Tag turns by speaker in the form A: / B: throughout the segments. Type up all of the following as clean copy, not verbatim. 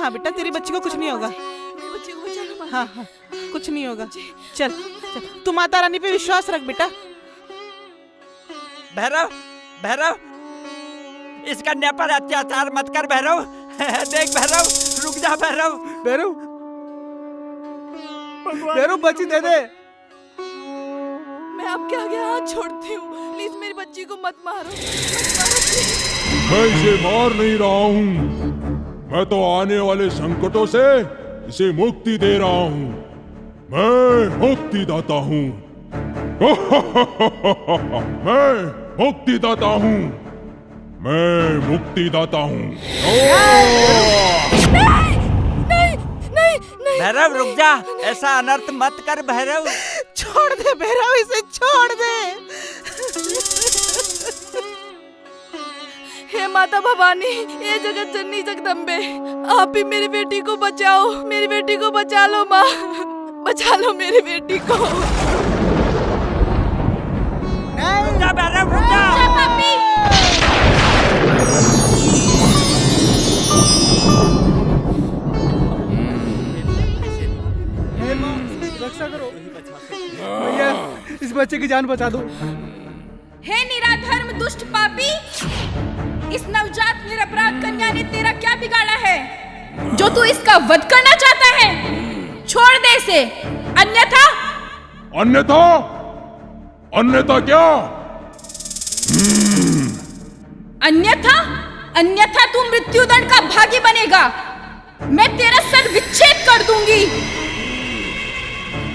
A: हाँ बेटा, तेरी बच्ची को कुछ नहीं होगा।
B: बच्ची को बचा लो।
A: हाँ हाँ, कुछ नहीं होगा। चल चल, तू माता रानी पे विश्वास रख बेटा।
C: भैरव, भैरव, इस कन्या पर अत्याचार मत कर भैरव। देख भैरव, रुक जा भैरव।
D: भैरव, भैरव बच्ची दे दे।
B: मैं आपके आगे हाथ छोड़ती हूँ, प्लीज मेरी बच्ची को मत मारो, मत मारो प्लीज।
E: मैं इसे मार नहीं रहा हूँ, मैं तो आने वाले संकटों से इसे मुक्ति दे रहा हूँ। मैं मुक्तिदाता हूँ। मैं मुक्तिदाता हूँ। मैं मुक्तिदाता हूँ।
B: नहीं।
C: भैरव रुक जा, ऐसा अनर्थ मत कर भैरव।
A: छोड़ दे भैरव, इसे छोड़ दे।
B: हे माता भवानी, ये जगत जननी जगदम्बे, आप ही मेरी बेटी को बचाओ, मेरी बेटी को बचा लो माँ, बचा लो मेरी बेटी को।
C: रुक जा भैरव, रुक जा।
D: रक्षा करो भैया, इस बच्चे की जान बचा दो।
B: हे निराधर्म दुष्ट पापी, इस नवजात निरपराध कन्या ने तेरा क्या बिगाड़ा है जो तू इसका वध करना चाहता है? छोड़ दे इसे, अन्यथा।
E: अन्यथा? अन्यथा क्या?
B: अन्यथा? अन्यथा तू मृत्युदंड का भागी बनेगा। मैं तेरा सर विच्छेद कर दूंगी।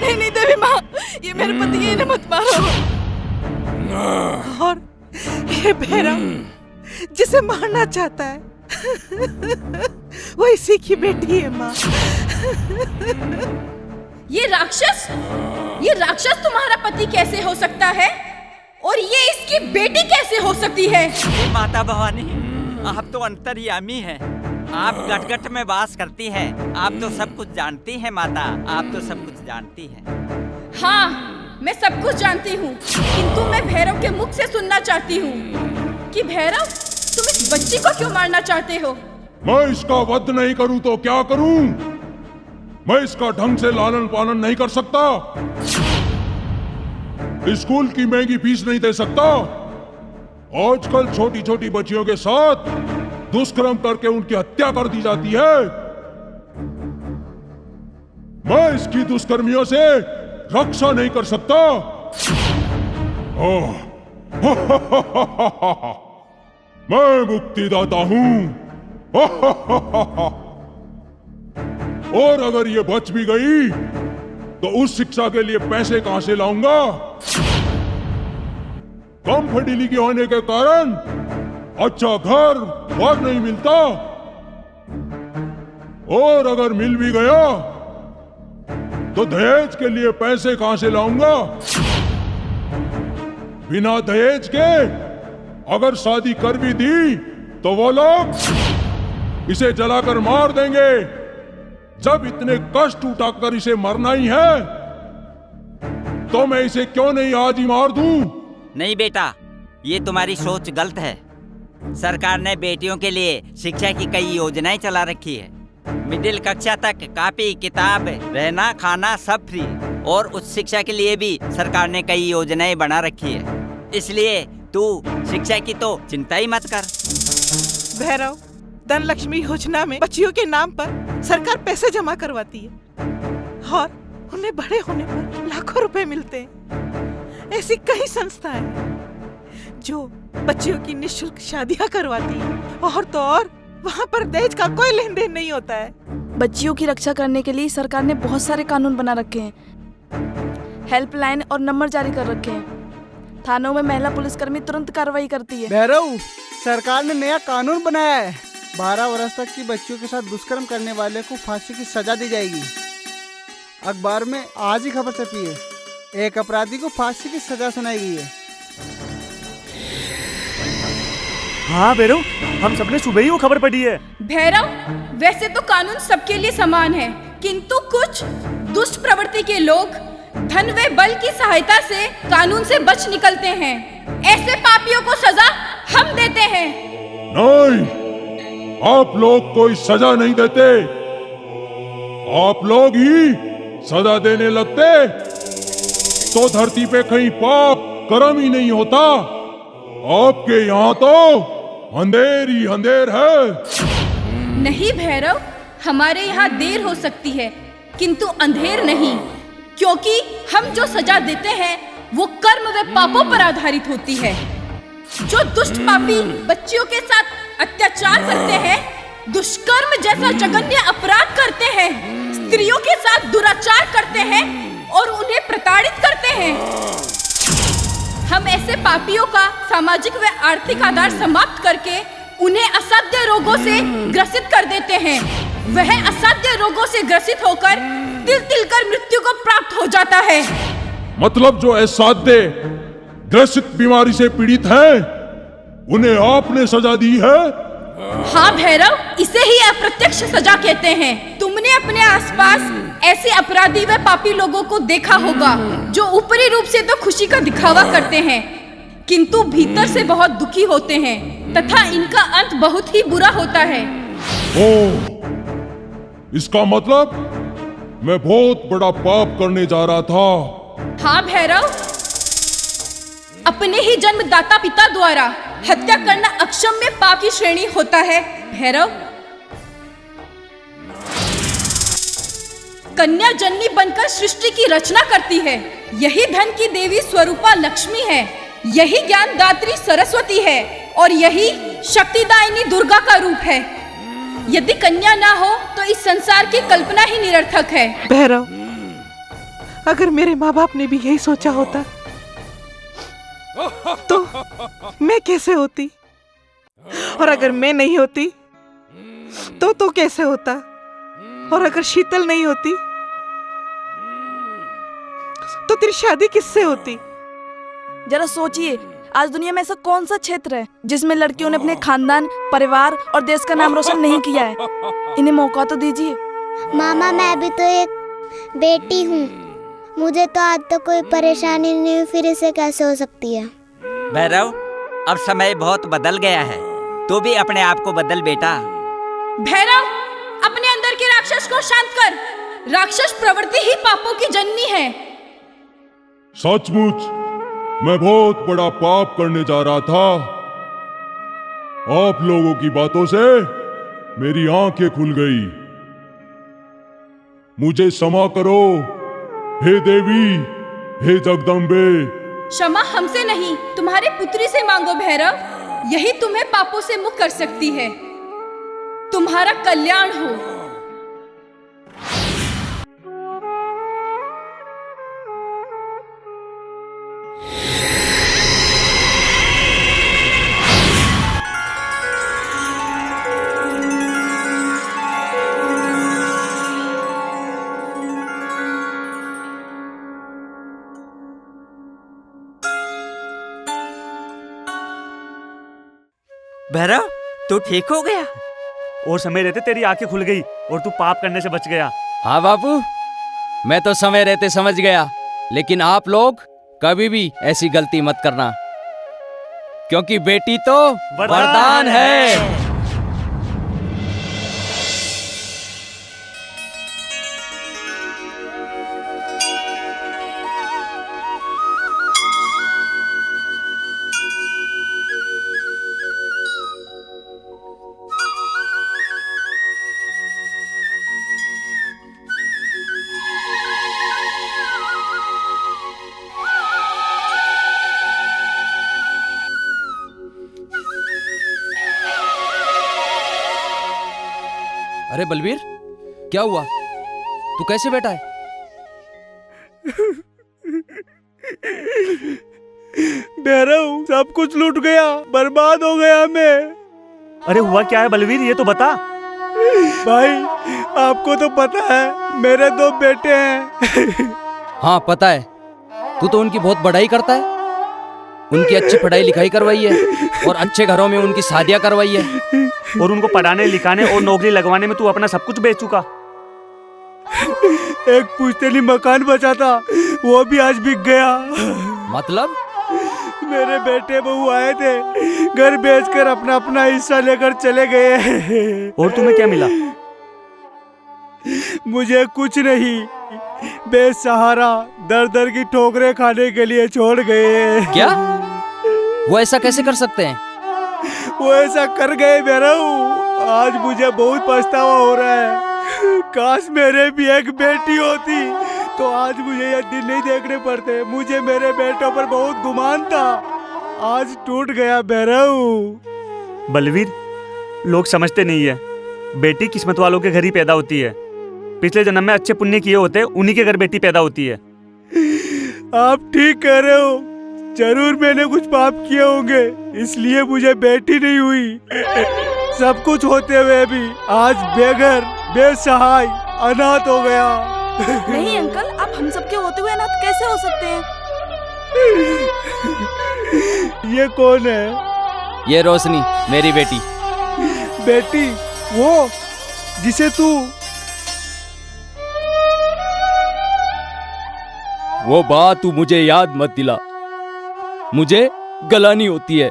B: नहीं देवी माँ, ये मेरे पति है, इन्हें मत मारो।
A: और ये भैरव जिसे मारना चाहता है वो इसी की बेटी है माँ।
B: ये राक्षस तुम्हारा पति कैसे हो सकता है और ये इसकी बेटी कैसे हो सकती है?
C: माता भवानी, आप तो अंतर्यामी हैं, आप गट-गट में वास करती हैं, आप तो सब कुछ जानती हैं माता, आप तो सब कुछ जानती हैं।
B: हाँ, मैं सब कुछ जानती हूँ, किंतु मैं भैरव के मुख से सुनना चाहती हूँ कि भैरव, तुम इस बच्ची को क्यों मारना चाहते हो?
E: मैं इसका वध नहीं करूं तो क्या करूं? मैं इसका ढंग से लालन पालन नहीं कर सकता, स्कूल की महंगी फीस नहीं दे सकता। आजकल छोटी छोटी बच्चियों के साथ दुष्कर्म करके उनकी हत्या कर दी जाती है। मैं इसकी दुष्कर्मियों से रक्षा नहीं कर सकता। मैं मुक्तिदाता हूं। और अगर ये बच भी गई तो उस शिक्षा के लिए पैसे कहां से लाऊंगा? कम पढ़ी लिखी होने के कारण अच्छा घर बार नहीं मिलता, और अगर मिल भी गया तो दहेज के लिए पैसे कहां से लाऊंगा? बिना दहेज के अगर शादी कर भी दी तो वो लोग इसे जलाकर मार देंगे। जब इतने कष्ट उठाकर इसे मरना ही है तो मैं इसे क्यों नहीं आज ही मार दूं?
C: नहीं बेटा, ये तुम्हारी सोच गलत है। सरकार ने बेटियों के लिए शिक्षा की कई योजनाएं चला रखी है। मिडिल कक्षा तक कॉपी किताब रहना खाना सब फ्री, और उच्च शिक्षा के लिए भी सरकार ने कई योजनाएं बना रखी है। इसलिए तू शिक्षा की तो चिंता ही मत कर।
A: भैरव, धन लक्ष्मी योजना में बच्चियों के नाम पर सरकार पैसे जमा करवाती है और उन्हें बड़े होने पर लाखों रुपए मिलते हैं। ऐसी कई संस्थाएं हैं जो बच्चियों की निःशुल्क शादियां करवाती है, और तो और वहाँ पर दहेज का कोई लेन देन नहीं होता है।
F: बच्चियों की रक्षा करने के लिए सरकार ने बहुत सारे कानून बना रखे हैं, हेल्पलाइन और नंबर जारी कर रखे हैं। थानों में महिला पुलिसकर्मी तुरंत कार्रवाई करती है।
D: भैरव, सरकार ने नया कानून बनाया है। 12 वर्ष तक की बच्चियों के साथ दुष्कर्म करने वाले को फांसी की सजा दी जाएगी। अखबार में आज ही खबर छपी है, एक अपराधी को फांसी की सजा सुनाई गई है।
G: हाँ भैरव, हम सबने सुबह ही वो खबर पढ़ी है।
B: भैरव, वैसे तो कानून सबके लिए समान है, किंतु कुछ दुष्ट प्रवृत्ति के लोग धन व बल की सहायता से कानून से बच निकलते हैं। ऐसे पापियों को सजा हम देते हैं।
E: नहीं, आप लोग कोई सजा नहीं देते, आप लोग ही सजा देने लगते तो धरती पे कहीं पाप कर्म ही नहीं होता। आपके यहाँ तो अंधेर ही अंधेर है।
B: नहीं भैरव, हमारे यहाँ देर हो सकती है किंतु अंधेर नहीं, क्योंकि हम जो सजा देते हैं वो कर्म व पापों पर आधारित होती है। जो दुष्ट पापी बच्चियों के साथ अत्याचार करते हैं, दुष्कर्म जैसा जघन्य अपराध करते हैं, स्त्रियों के साथ दुराचार करते हैं और उन्हें प्रताड़ित करते हैं, हम ऐसे पापियों का सामाजिक व आर्थिक आधार समाप्त करके उन्हें असाध्य रोगों से ग्रसित कर देते हैं। वह असाध्य रोगों से ग्रसित होकर तिल तिल कर मृत्यु को प्राप्त हो जाता है।
E: मतलब जो असाध्य ग्रसित बीमारी से पीड़ित हैं, उन्हें आपने सजा दी है?
B: हाँ भैरव, इसे ही अप्रत्यक्ष सजा कहते हैं। तुमने अपने आसपास ऐसे अपराधी व पापी लोगों को देखा होगा जो ऊपरी रूप से तो खुशी का दिखावा करते हैं किंतु भीतर से बहुत दुखी होते हैं तथा इनका अंत बहुत ही बुरा होता है।
E: ओह, इसका मतलब मैं बहुत बड़ा पाप करने जा रहा था।
B: हाँ भैरव, अपने ही जन्मदाता पिता द्वारा हत्या करना अक्षम्य पाप की श्रेणी होता है। भैरव, कन्या जननी बनकर सृष्टि की रचना करती है। यही धन की देवी स्वरूपा लक्ष्मी है, यही ज्ञान दात्री सरस्वती है और यही शक्तिदायिनी दुर्गा का रूप है। यदि कन्या ना हो तो इस संसार की कल्पना ही निरर्थक है।
A: भैरव, अगर मेरे माँ बाप ने भी यही सोचा होता तो मैं कैसे होती, और अगर मैं नहीं होती तो कैसे होता, और अगर शीतल नहीं होती तो तेरी शादी किससे होती?
F: जरा सोचिए, आज दुनिया में ऐसा कौन सा क्षेत्र है जिसमें लड़कियों ने अपने खानदान, परिवार और देश का नाम रोशन नहीं किया है। इन्हें मौका तो दीजिए।
H: मामा, मैं भी तो एक बेटी हूँ, मुझे तो आज तक कोई परेशानी नहीं हुई, फिर इसे कैसे हो सकती है?
C: भैरव, अब समय बहुत बदल गया है, तू भी अपने आप को बदल बेटा।
B: भैरव, अपने अंदर के राक्षस को शांत कर। राक्षस प्रवृत्ति ही पापों की जननी है।
E: सचमुच मैं बहुत बड़ा पाप करने जा रहा था। आप लोगों की बातों से मेरी आंखें खुल गई। मुझे क्षमा करो हे देवी, हे जगदम्बे।
B: क्षमा हमसे नहीं, तुम्हारे पुत्री से मांगो भैरव, यही तुम्हें पापों से मुक्त कर सकती है। तुम्हारा कल्याण हो।
C: भैरव, तू ठीक हो गया?
G: और समय रहते तेरी आंखें खुल गई और तू पाप करने से बच गया।
I: हाँ बापू, मैं तो समय रहते समझ गया, लेकिन आप लोग कभी भी ऐसी गलती मत करना, क्योंकि बेटी तो वरदान है। अरे बलबीर, क्या हुआ? तू कैसे बैठा है?
G: भैरव, सब कुछ लूट गया, बर्बाद हो गया मैं। अरे हुआ क्या है बलवीर, ये तो बता। भाई, आपको तो पता है मेरे 2 बेटे हैं।
I: हाँ पता है, तू तो उनकी बहुत बड़ाई करता है। उनकी अच्छी पढ़ाई लिखाई करवाई है और अच्छे घरों में उनकी शादियां करवाई है,
G: और उनको पढ़ाने लिखाने और नौकरी लगवाने में तू अपना सब कुछ बेच चुका। एक पुश्तैनी मकान बचा था, वो भी आज बिक गया।
I: मतलब?
G: मेरे बेटे बहू आए थे, घर बेचकर अपना अपना हिस्सा लेकर चले गए। और तुम्हें क्या मिला? मुझे कुछ नहीं, बेसहारा दर दर की ठोकरें खाने के लिए छोड़ गए।
I: क्या? वो ऐसा कैसे कर सकते हैं?
G: वो ऐसा कर गए भैरव। आज मुझे बहुत पछतावा हो रहा है। काश मेरे भी एक बेटी होती तो आज मुझे ये दिन नहीं देखने पड़ते। मुझे मेरे बेटों पर बहुत गुमान था, आज टूट गया भैरव।
J: बलवीर, लोग समझते नहीं है, बेटी किस्मत वालों के घर ही पैदा होती है। पिछले जन्म में अच्छे पुण्य किए होते, उन्हीं के घर बेटी पैदा होती है।
G: आप ठीक कह रहे हो, जरूर मैंने कुछ पाप किए होंगे, इसलिए मुझे बेटी नहीं हुई। सब कुछ होते हुए भी आज बेघर, बेसहाय, अनाथ हो गया।
F: नहीं अंकल, आप हम सबके होते हुए अनाथ कैसे हो सकते हैं?
G: ये कौन है?
I: ये रोशनी, मेरी बेटी।
G: बेटी? वो जिसे तू...
I: वो बात तू मुझे याद मत दिला, मुझे गलानी होती है,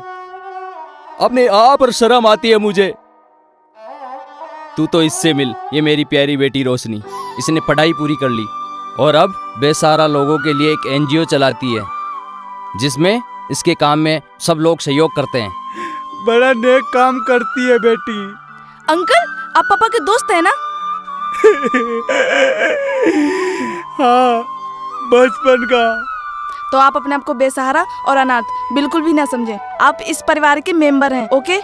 I: अपने आप पर शर्म आती है मुझे। तू तो इससे मिल, ये मेरी प्यारी बेटी रोशनी। इसने पढ़ाई पूरी कर ली और अब बेसहारा लोगों के लिए एक एनजीओ चलाती है, जिसमें इसके काम में सब लोग सहयोग करते हैं।
G: बड़ा नेक काम करती है बेटी।
F: अंकल, आप पापा के दोस्त हैं ना?
G: हाँ, बचपन का।
F: तो आप अपने आप को बेसहारा और अनाथ बिल्कुल भी ना समझें। आप इस परिवार के मेंबर हैं, ओके?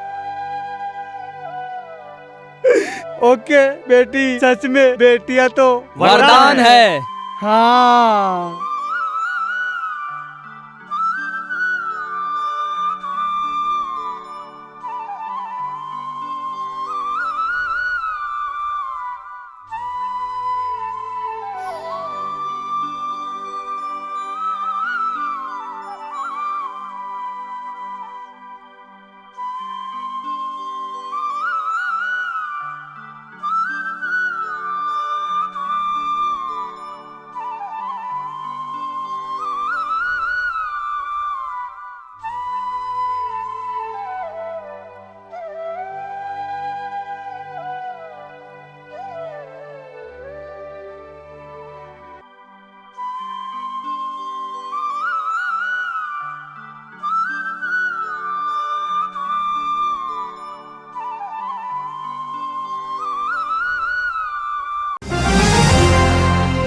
G: ओके बेटी, सच में बेटियां तो
I: वरदान है।
G: हाँ।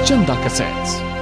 K: Chanda Cassettes.